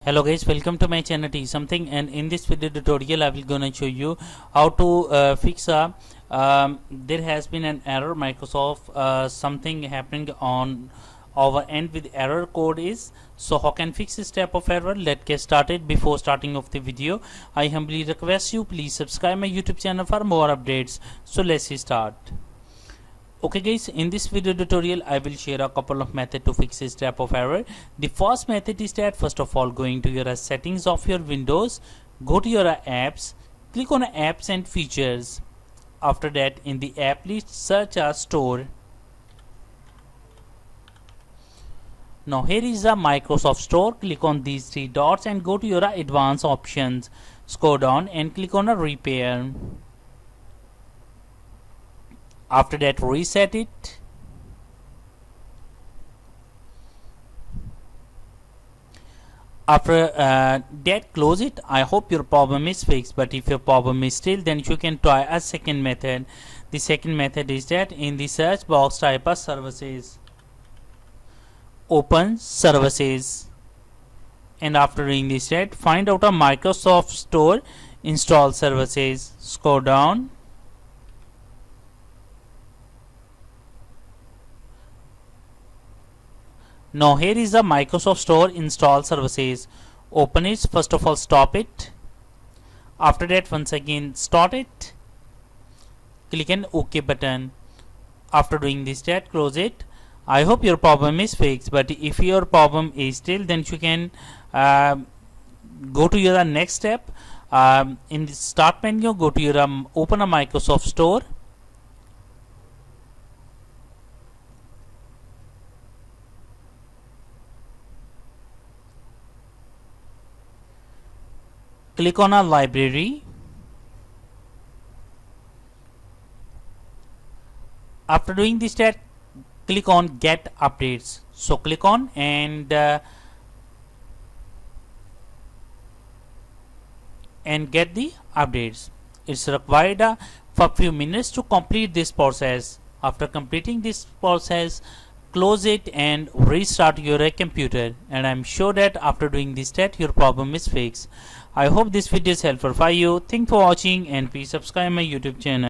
Hello guys, welcome to my channel T something, and in this video tutorial I will gonna show you how to fix a there has been an error Microsoft something happening on our end with error code is. So how can fix this type of error? Let's get started. Before starting of the video, I humbly request you please subscribe my YouTube channel for more updates. So let's start. Okay guys, in this video tutorial I will share a couple of methods to fix this type of error. The first method is that first of all going to your settings of your Windows, go to your apps, click on apps and features. After that in the app list search a store. Now here is a Microsoft Store. Click on these three dots and go to your advanced options. Scroll down and click on a repair. After that reset it. After that close it. I hope your problem is fixed, but if your problem is still, then you can try a second method. The second method is that in the search box type a services, open services, and after doing this that find out a Microsoft Store, install services. Scroll down. Now here is the Microsoft Store install services. Open it. First of all stop it. After that once again start it. Click an OK button. After doing this that close it. I hope your problem is fixed, but if your problem is still, then you can go to your next step. In the start menu go to your open a Microsoft Store. Click on a library. After doing this that click on get updates. So click on and get the updates. It's required for few minutes to complete this process. After completing this process, close it and restart your computer, and I'm sure that after doing this step your problem is fixed. I hope this video is helpful for you. Thanks for watching and please subscribe my YouTube channel.